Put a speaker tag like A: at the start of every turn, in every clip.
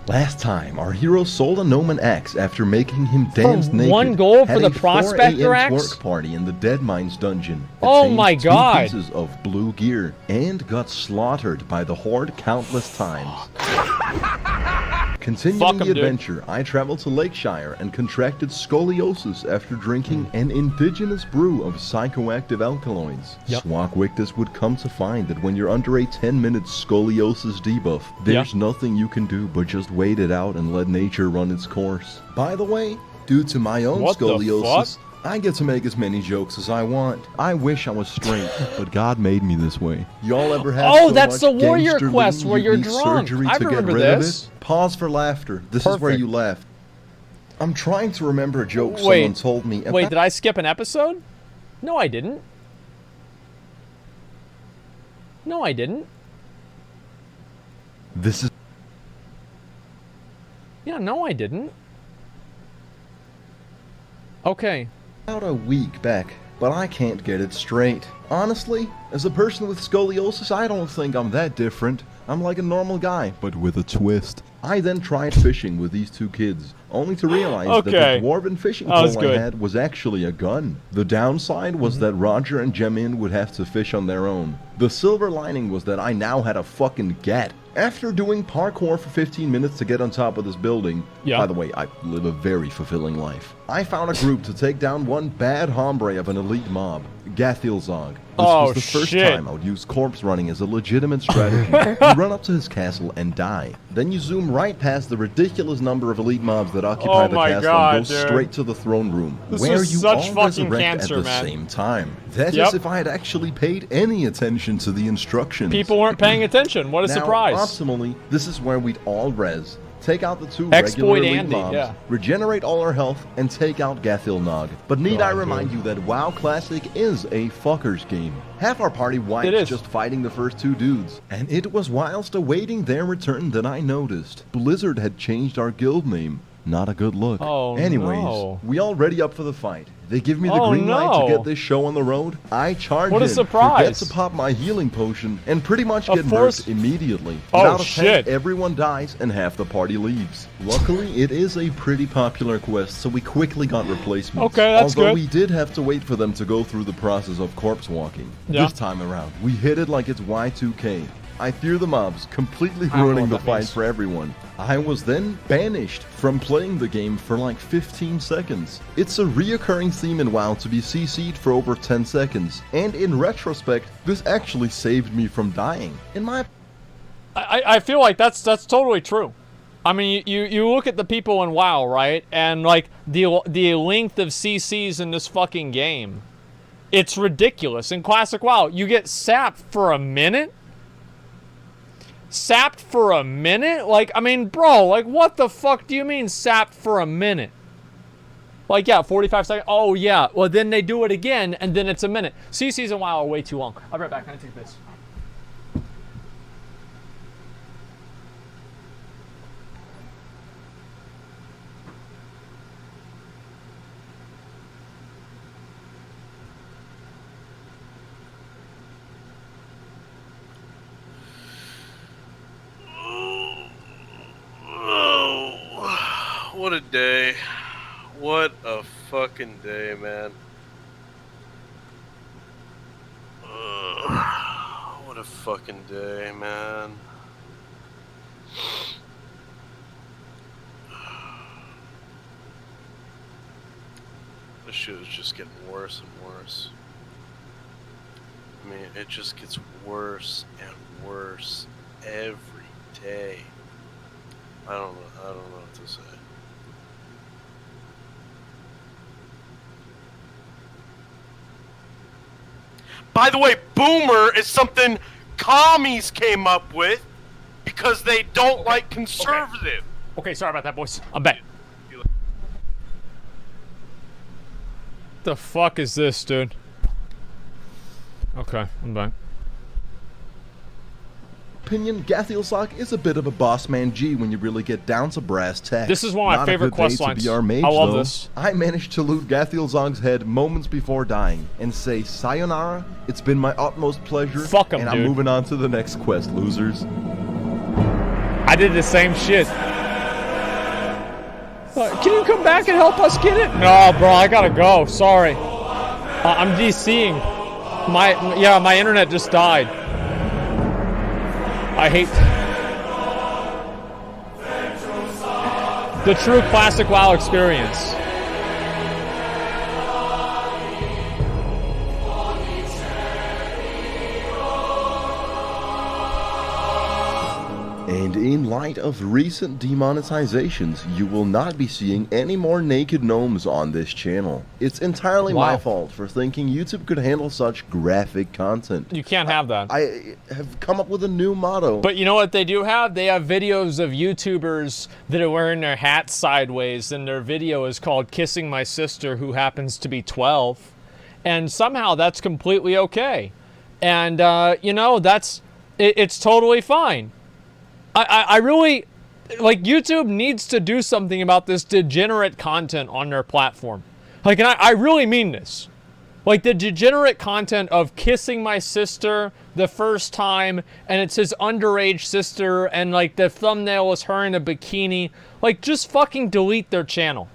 A: Last time, our hero sold a gnome an axe after making him dance naked.
B: 1 gold for
A: Had
B: the
A: a 4
B: prospector
A: a.m.
B: axe?
A: twerk party in the Dead Mines dungeon.
B: Oh
A: Attained
B: my
A: 2
B: God.
A: pieces of blue gear and got slaughtered by the horde countless times. Continuing the adventure, I traveled to Lakeshire and contracted scoliosis after drinking an indigenous brew of psychoactive alkaloids. Swakwicktus would come to find that when you're under a 10-minute scoliosis debuff, there's nothing you can do but just wait it out and let nature run its course. By the way, due to my own scoliosis, I get to make as many jokes as I want. I wish I was straight, but God made me this way. Y'all ever have so
B: that's
A: much
B: the warrior
A: gangster
B: quest
A: lean
B: where
A: you
B: you're
A: need
B: drunk.
A: surgery
B: I
A: to
B: remember
A: get rid
B: this.
A: of it? Pause for laughter. This is where you laugh. I'm trying to remember a joke someone told me.
B: Wait, did I skip an episode? No, I didn't. No, I didn't.
A: This is...
B: Yeah, no, I didn't. Okay.
A: About a week back, but I can't get it straight. Honestly, as a person with scoliosis, I don't think I'm that different. I'm like a normal guy, but with a twist. I then tried fishing with these 2 kids, only to realize that the dwarven fishing pole I had was actually a gun. The downside was that Roger and Jemin would have to fish on their own. The silver lining was that I now had a fucking gat. After doing parkour for 15 minutes to get on top of this building, by the way, I live a very fulfilling life, I found a group to take down one bad hombre of an elite mob, Gathilzog. This was the first time I would use corpse running as a legitimate strategy. You run up to his castle and die. Then you zoom right past the ridiculous number of elite mobs that occupy the castle and go straight to the throne room, where you all resurrect at the same time. That is if I had actually paid any attention to the instructions.
B: People weren't paying attention. What a surprise.
A: Optimally, this is where we'd all res. Take out the 2 regular elite mobs, regenerate all our health, and take out Gathilnog. But need I remind you that WoW Classic is a fuckers game. Half our party wiped just fighting the first 2 dudes. And it was whilst awaiting their return that I noticed Blizzard had changed our guild name. Not a good look. Anyways, we all ready up for the fight. They give me the green light to get this show on the road. I charge in, forget to pop my healing potion, and pretty much get murked immediately. Without a tank, everyone dies and half the party leaves. Luckily, it is a pretty popular quest, so we quickly got replacements. Although we did have to wait for them to go through the process of corpse walking. This time around, we hit it like it's Y2K. I fear the mobs, completely ruining the fight for everyone. I was then banished from playing the game for like 15 seconds. It's a reoccurring theme in WoW to be CC'd for over 10 seconds, and in retrospect, this actually saved me from dying.
B: I feel like that's totally true. I mean, you look at the people in WoW, right? And like the length of CCs in this fucking game. It's ridiculous. In Classic WoW, you get sapped for a minute? Sapped for a minute? Like, I mean, bro, like, what the fuck do you mean sapped for a minute? Like, yeah, 45 seconds. Oh, yeah. Well, then they do it again, and then it's a minute. CCs and WoW are way too long. I'll be right back. Can I take this?
C: What a day. What a fucking day, man. What a fucking day, man. This shit is just getting worse and worse. I mean, it just gets worse and worse every day. I don't know what to say. By the way, boomer is something commies came up with because they don't like conservative.
B: Okay, sorry about that, boys. I'm back. The fuck is this, dude? Okay, I'm back.
A: Opinion, Gathilzog is a bit of a boss man G when you really get down to brass tacks.
B: This is one of my favorite quest lines. I love this.
A: I managed to loot Gathilzog's head moments before dying and say, sayonara, it's been my utmost pleasure,
B: fuck him,
A: and I'm moving on to the next quest, losers.
B: I did the same shit. Can you come back and help us get it? No, bro, I gotta go. Sorry. I'm DCing. My internet just died. I hate the true classic WoW experience.
A: And in light of recent demonetizations, you will not be seeing any more naked gnomes on this channel. It's entirely my fault for thinking YouTube could handle such graphic content.
B: You can't have that.
A: I have come up with a new motto.
B: But you know what they do have? They have videos of YouTubers that are wearing their hats sideways, and their video is called Kissing My Sister Who Happens to Be 12. And somehow that's completely okay. And, you know, it's totally fine. I really, like, YouTube needs to do something about this degenerate content on their platform. Like, and I really mean this. Like, the degenerate content of kissing my sister the first time, and it's his underage sister, and, like, the thumbnail is her in a bikini. Like, just fucking delete their channel.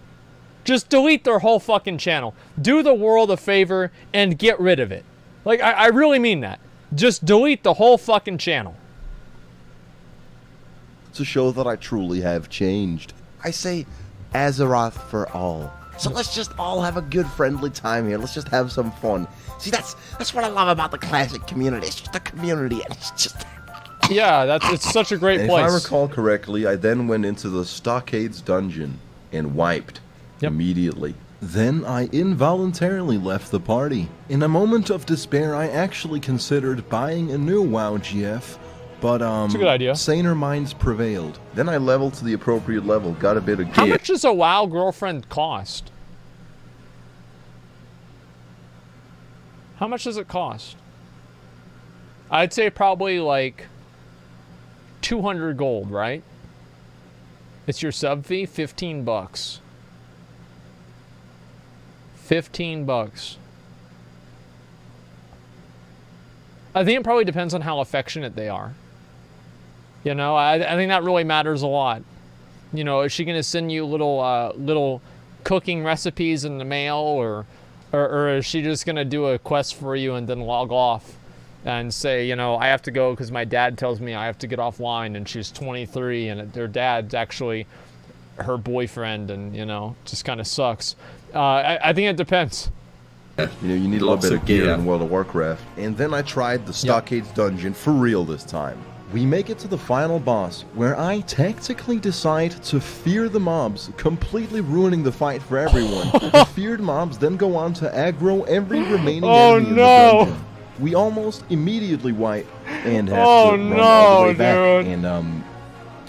B: Just delete their whole fucking channel. Do the world a favor and get rid of it. Like, I really mean that. Just delete the whole fucking channel.
A: To show that I truly have changed. I say Azeroth for all. So let's just all have a good friendly time here. Let's just have some fun. See, that's what I love about the classic community. It's just a community, and it's just...
B: Yeah, it's such a great place.
A: If I recall correctly, I then went into the Stockades dungeon and wiped immediately. Then I involuntarily left the party. In a moment of despair, I actually considered buying a new WoW GF, but
B: it's a good idea.
A: Saner minds prevailed. Then I leveled to the appropriate level, got a bit of gear.
B: How much does a WoW girlfriend cost? How much does it cost? I'd say probably like 200 gold, right? It's your sub fee, 15 bucks. 15 bucks. I think it probably depends on how affectionate they are. You know, I think that really matters a lot. You know, is she going to send you little cooking recipes in the mail, or is she just going to do a quest for you and then log off and say, you know, I have to go because my dad tells me I have to get offline, and she's 23 and their dad's actually her boyfriend, and, you know, just kind of sucks. I think it depends.
A: You know, you need a little bit of gear in World of Warcraft. And then I tried the Stockades dungeon for real this time. We make it to the final boss, where I tactically decide to fear the mobs, completely ruining the fight for everyone. The feared mobs then go on to aggro every remaining enemy in the dungeon. We almost immediately wipe and have to run all the way back.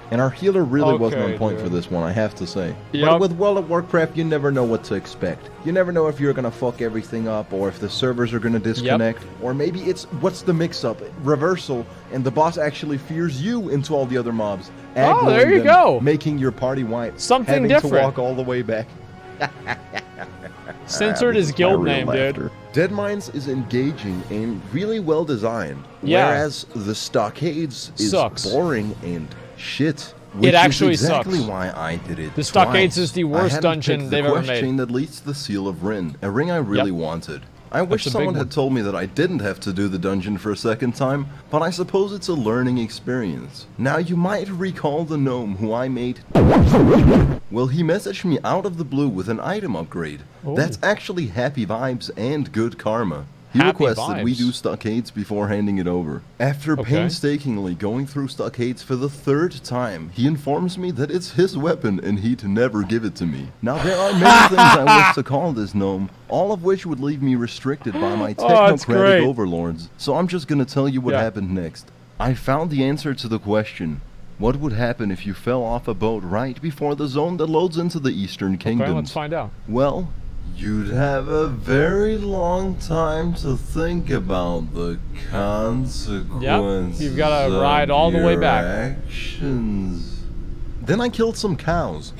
A: And our healer really wasn't on point for this one, I have to say. But with World of Warcraft, you never know what to expect. You never know if you're going to fuck everything up, or if the servers are going to disconnect, or maybe it's, what's the mix-up? Reversal, and the boss actually fears you into all the other mobs.
B: Oh, there you go.
A: Making your party wipe.
B: Something
A: having
B: different.
A: To walk all the way back.
B: Censored his guild name, dude.
A: Deadmines is engaging and really well designed, whereas the Stockades is boring and shit.
B: It actually
A: exactly
B: sucks.
A: Why I did it.
B: The Stockades is the worst dungeon they've ever made.
A: Chain that leads to the Seal of Rin, a ring I really wanted. I wish someone had told me that I didn't have to do the dungeon for a second time, but I suppose it's a learning experience. Now you might recall the gnome who I made. Well, he messaged me out of the blue with an item upgrade. That's actually happy vibes and good karma. He requests that we do Stockades before handing it over. After painstakingly going through Stockades for the 3rd time, he informs me that it's his weapon and he'd never give it to me. Now there are many things I wish to call this gnome, all of which would leave me restricted by my technocratic overlords. So I'm just gonna tell you what happened next. I found the answer to the question: what would happen if you fell off a boat right before the zone that loads into the Eastern Kingdoms?
B: Let's find out.
A: Well, you'd have a very long time to think about the consequences.
B: You've got to ride all the way back.
A: Actions. Then I killed some cows.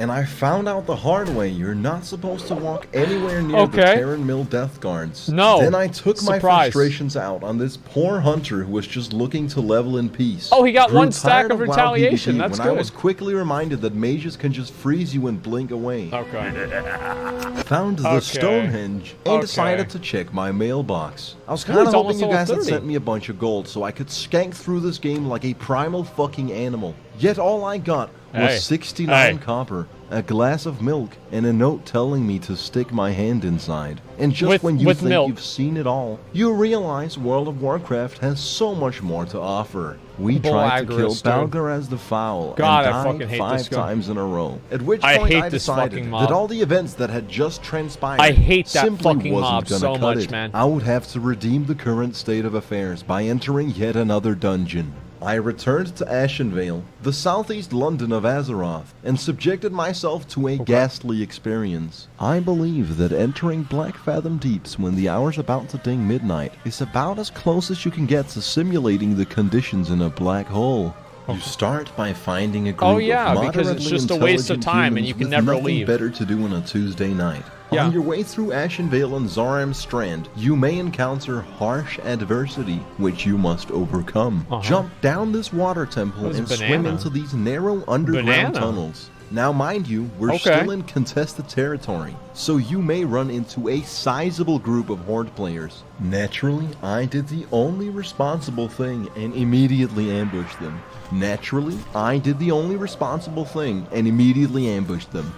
A: And I found out the hard way, you're not supposed to walk anywhere near the Terran Mill Death Guards.
B: No.
A: Then I took my frustrations out on this poor hunter who was just looking to level in peace.
B: Oh, he got 1 stack of retaliation. That's good.
A: When I was quickly reminded that mages can just freeze you and blink away.
B: Okay.
A: Found the Stonehenge and decided to check my mailbox. I was kind of hoping you guys had sent me a bunch of gold so I could skank through this game like a primal fucking animal. Yet all I got was 69 copper, a glass of milk, and a note telling me to stick my hand inside. And just when you think you've seen it all, you realize World of Warcraft has so much more to offer. We tried to kill Balgaraz the Foul and died 5 times in a row. At which point I decided that all the events that had just transpired simply wasn't gonna cut it. I would have to redeem the current state of affairs by entering yet another dungeon. I returned to Ashenvale, the southeast London of Azeroth, and subjected myself to a ghastly experience. I believe that entering Black Fathom Deeps when the hour's about to ding midnight is about as close as you can get to simulating the conditions in a black hole. You start by finding a group of moderately
B: because it's just a waste of time and you can never leave.
A: Better to do on a Tuesday night. On your way through Ashenvale and Zoram Strand, you may encounter harsh adversity, which you must overcome. Jump down this water temple and swim into these narrow underground tunnels. Now, mind you, we're still in contested territory, so you may run into a sizable group of Horde players. Naturally, I did the only responsible thing and immediately ambushed them. Naturally, I did the only responsible thing and immediately ambushed them.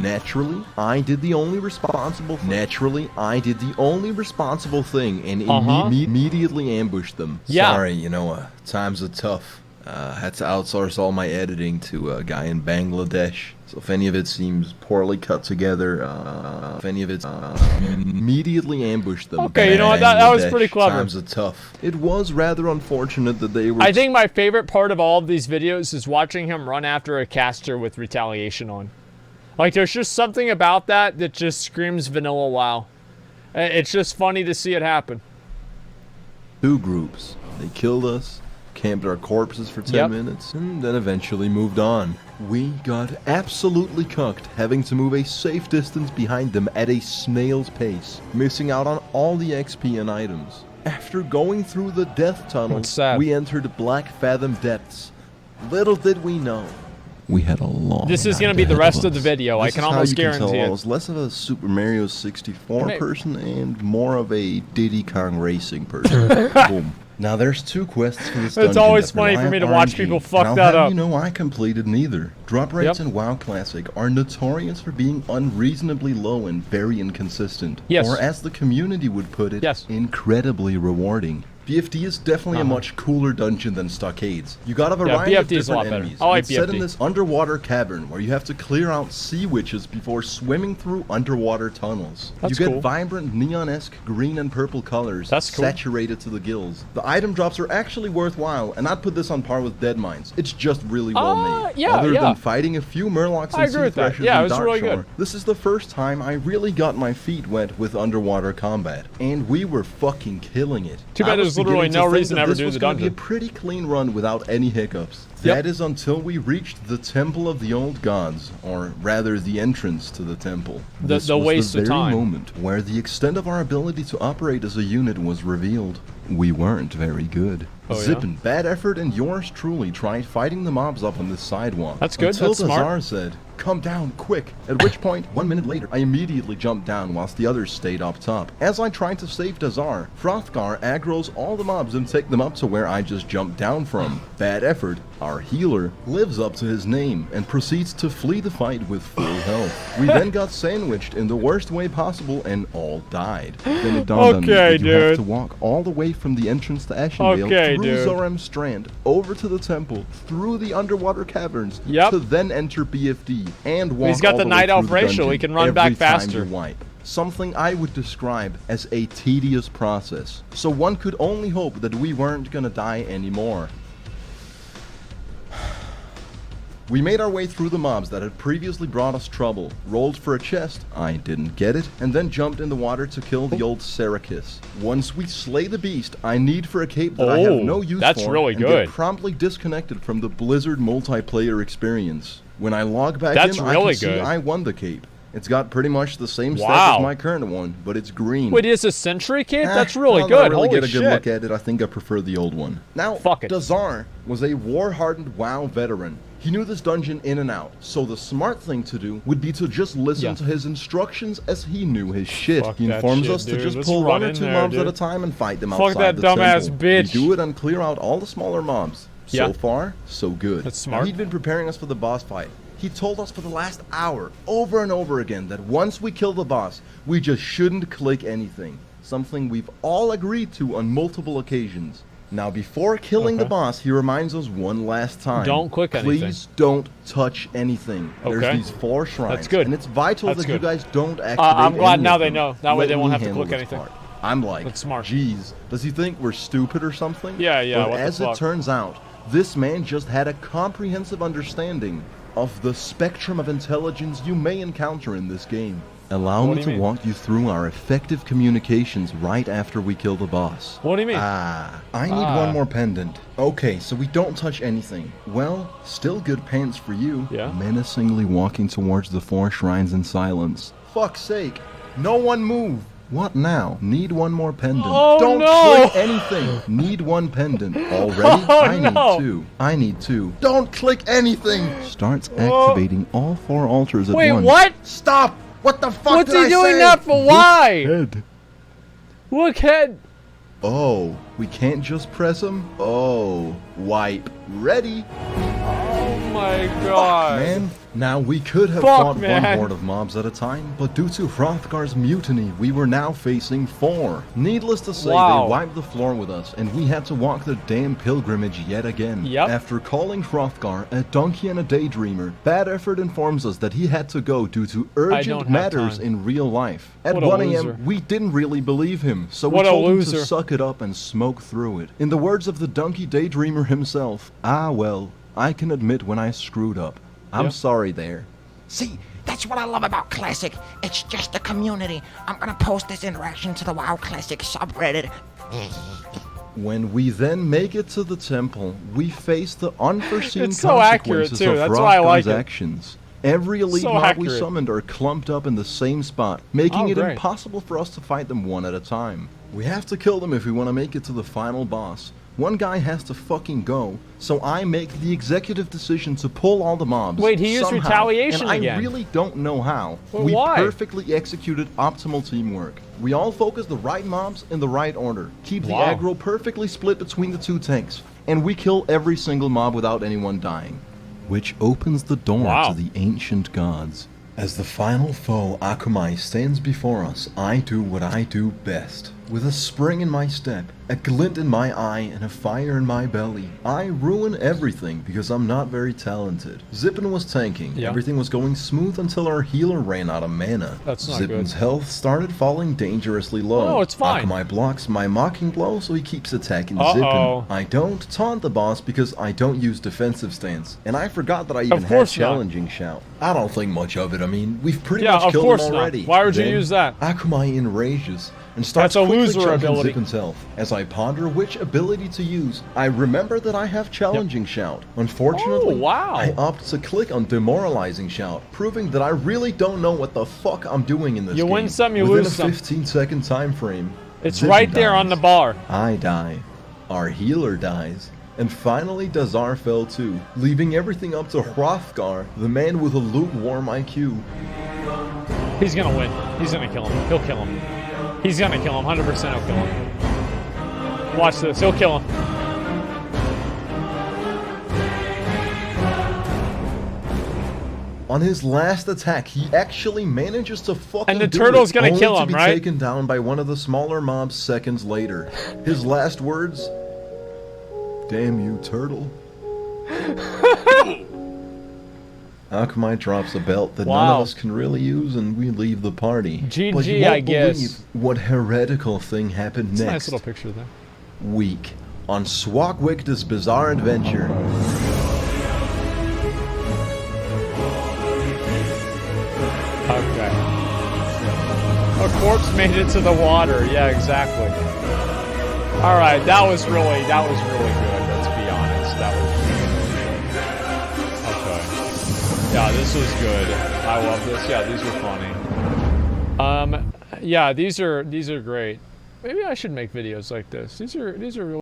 A: Naturally, I did the only responsible thing. Naturally, I did the only responsible thing and immediately ambushed them. Sorry, you know, times are tough. Had to outsource all my editing to a guy in Bangladesh. So if any of it seems poorly cut together, if any of it's immediately ambushed them.
B: Okay, you know what? That was pretty clever.
A: Times are tough. It was rather unfortunate that they were.
B: I think my favorite part of all of these videos is watching him run after a caster with retaliation on. Like, there's just something about that that just screams vanilla WoW. It's just funny to see it happen.
A: 2 groups. They killed us, camped our corpses for 10 minutes, and then eventually moved on. We got absolutely cucked, having to move a safe distance behind them at a snail's pace, missing out on all the XP and items. After going through the death tunnels, we entered Black Fathom Depths. Little did we know, we had a long
B: This is going to be the rest of the video. I can almost guarantee it.
A: I was less of a Super Mario 64 person and more of a Diddy Kong Racing person. Boom. Now there's 2 quests for this dungeon.
B: It's always funny for me to watch people fuck that up.
A: You know, I completed neither. Drop rates in WoW Classic are notorious for being unreasonably low and very inconsistent. Or as the community would put it, incredibly rewarding. BFD is definitely a much cooler dungeon than Stockades. You got a variety of different enemies. It's set in this underwater cavern where you have to clear out sea witches before swimming through underwater tunnels. You get vibrant neon-esque green and purple colors saturated to the gills. The item drops are actually worthwhile, and I'd put this on par with Dead Mines. It's just really well made. Other than fighting a few Murlocs and Sea Threshers in Darkshore, this is the first time I really got my feet wet with underwater combat, and we were fucking killing it.
B: Too bad there's literally no reason to ever do the dungeon.
A: Be a pretty clean run without any hiccups. That is until we reached the Temple of the Old Gods, or rather the entrance to the temple. This was the very moment where the extent of our ability to operate as a unit was revealed. We weren't very good. Zippin, bad effort, and yours truly tried fighting the mobs up on this sidewalk.
B: That's good,
A: until
B: that's smart.
A: Dazar said, "Come down, quick." At which point, 1 minute later, I immediately jumped down whilst the others stayed up top. As I tried to save Dazar, Hrothgar aggroes all the mobs and take them up to where I just jumped down from. Bad effort, our healer lives up to his name and proceeds to flee the fight with full health. We then got sandwiched in the worst way possible and all died. Then it dawned on me that you have to walk all the way from the entrance to Ashenvale through Zoram Strand, over to the temple, through the underwater caverns, to then enter BFD, and walk
B: He's got
A: all
B: the
A: way
B: Night
A: through
B: Elf
A: the
B: racial,
A: dungeon
B: he can run back faster.
A: Every time you wipe. Something I would describe as a tedious process. So one could only hope that we weren't gonna die anymore. We made our way through the mobs that had previously brought us trouble, rolled for a chest, I didn't get it, and then jumped in the water to kill the old Serikis. Once we slay the beast, I need for a cape that I have no use
B: that's
A: for
B: really
A: and
B: good.
A: get promptly disconnected from the Blizzard multiplayer experience. When I log back
B: That's
A: in,
B: really
A: I can see
B: good.
A: I won the cape. It's got pretty much the same stats as my current one, but it's green.
B: Wait, it's a Sentry cape? That's really
A: Now
B: good.
A: that I really
B: Holy
A: get a good look at it, I think I prefer the old one. Now,
B: Fuck it.
A: Dazar was a war-hardened WoW veteran. He knew this dungeon in and out, so the smart thing to do would be to just listen to his instructions as he knew his shit.
B: Fuck
A: He
B: that
A: informs
B: shit,
A: us to
B: dude.
A: just
B: Let's
A: pull
B: run
A: one or
B: in
A: two
B: there,
A: mobs
B: dude.
A: at a time and fight them
B: Fuck
A: outside
B: that
A: the
B: dumbass
A: temple.
B: bitch.
A: We do it and clear out all the smaller mobs.
B: Yeah.
A: So far, so good.
B: That's smart.
A: Now, he'd been preparing us for the boss fight. He told us for the last hour, over and over again, that once we kill the boss, we just shouldn't click anything. Something we've all agreed to on multiple occasions. Now, before killing the boss, he reminds us one last time.
B: Don't click anything.
A: Please don't touch anything. There's these 4 shrines.
B: That's good.
A: And it's vital
B: That's
A: that
B: good.
A: you guys don't activate
B: I'm glad
A: any
B: now
A: of
B: they
A: them.
B: know. That way
A: Let
B: they won't
A: me
B: have to
A: handle
B: click
A: this
B: anything.
A: part. I'm like,
B: That's smart.
A: geez, does he think we're stupid or something?
B: Yeah, yeah,
A: But
B: what the
A: as it
B: fuck?
A: turns out, this man just had a comprehensive understanding of the spectrum of intelligence you may encounter in this game. Allow
B: What
A: me
B: do
A: to
B: you mean?
A: walk you through our effective communications right after we kill the boss.
B: What do you mean?
A: I need one more pendant. Okay, so we don't touch anything. Well, still good pants for you.
B: Yeah.
A: Menacingly walking towards the 4 shrines in silence. Fuck's sake, no one move. What now? Need one more pendant.
B: Oh,
A: Don't
B: no.
A: click anything. Need one pendant. Already?
B: Oh,
A: I need
B: no.
A: 2. I need 2. Don't click anything. Starts activating all 4 altars at
B: Wait,
A: once.
B: what?
A: Stop! What the fuck
B: What's
A: did
B: he
A: I
B: doing
A: say?
B: that for? Why?
A: Head.
B: Look, head.
A: Oh, we can't just press them? Oh, wipe. Ready?
B: Oh my god.
A: Man, now we could have
B: Fuck,
A: fought
B: man.
A: one horde of mobs at a time, but due to Hrothgar's mutiny, we were now facing 4. Needless to say,
B: Wow.
A: they wiped the floor with us, and we had to walk the damn pilgrimage yet again.
B: Yep.
A: After calling Hrothgar a donkey and a daydreamer, Bad Effort informs us that he had to go due to
B: don't
A: urgent
B: have
A: matters
B: time.
A: in real life. At
B: What a
A: 1
B: loser.
A: a.m., we didn't really believe him, so
B: What
A: we
B: a
A: told him to
B: loser.
A: suck it up and smoke through it. In the words of the donkey daydreamer himself, well, I can admit when I screwed up. I'm
B: Yeah.
A: sorry there.
D: See, that's what I love about Classic. It's just a community. I'm gonna post this interaction to the WoW Classic subreddit.
A: When we then make it to the temple, we face the unforeseen
B: It's so accurate,
A: consequences
B: too.
A: of
B: That's why I like
A: Hrothgar's
B: it.
A: actions. Every elite
B: So
A: mob we
B: accurate.
A: summoned are clumped up in the same spot, making
B: Oh,
A: it
B: great.
A: impossible for us to fight them one at a time. We have to kill them if we want to make it to the final boss. One guy has to fucking go, so I make the executive decision to pull all the mobs.
B: Wait, he used
A: somehow,
B: retaliation
A: and
B: again.
A: I really don't know how.
B: But
A: We
B: why?
A: perfectly executed optimal teamwork. We all focus the right mobs in the right order, keep the
B: Wow.
A: aggro perfectly split between the 2 tanks, and we kill every single mob without anyone dying. Which opens the door
B: Wow.
A: to the ancient gods. As the final foe, Akamai, stands before us, I do what I do best. With a spring in my step, a glint in my eye, and a fire in my belly, I ruin everything because I'm not very talented. Zippin was tanking.
B: Yeah.
A: Everything was going smooth until our healer ran out of mana.
B: That's not
A: Zippin's
B: good.
A: health started falling dangerously low.
B: Oh, it's fine.
A: Akamai blocks my mocking blow, so he keeps attacking
B: Uh-oh.
A: Zippin. I don't taunt the boss because I don't use defensive stance. And I forgot that I even had
B: course not.
A: challenging shout. I don't think much of it. I mean, we've pretty
B: Yeah,
A: much
B: of
A: killed
B: course
A: him
B: not.
A: already.
B: Why would you
A: Then
B: use that?
A: Akamai enrages and starts
B: That's a
A: quickly
B: loser
A: chunking
B: ability.
A: Zippin's health. As I ponder which ability to use, I remember that I have challenging shout. Unfortunately,
B: Oh, wow.
A: I opt to click on demoralizing shout, proving that I really don't know what the fuck I'm doing in this
B: You
A: game.
B: win some, you
A: Within
B: lose
A: a
B: some.
A: 15-second time frame.
B: It's
A: Zippin
B: right there on
A: dies.
B: the bar.
A: I die. Our healer dies. And finally, Dazar fell too, leaving everything up to Hrothgar, the man with a lukewarm IQ.
B: He's gonna win. He's gonna kill him. He'll kill him. He's gonna kill him. 100% he'll kill him. Watch this. He'll kill him.
A: On his last attack, he actually manages to fucking
B: And the
A: do
B: turtle's
A: it,
B: gonna
A: only
B: kill
A: to
B: him,
A: be
B: right?
A: taken down by one of the smaller mobs seconds later. His last words, "Damn you, turtle." Akamai drops a belt that none
B: Wow.
A: of us can really use, and we leave the party.
B: GG,
A: but you won't
B: I guess.
A: believe what heretical thing happened
B: It's a
A: next
B: nice little picture there.
A: week on Swagwick's Bizarre Adventure.
B: corpse made it to the water. Yeah, exactly. All right, that was really good. Let's be honest, that was really good. Okay. Yeah, this was good. I love this. Yeah, these were funny. Yeah, these are great. Maybe I should make videos like this. These are really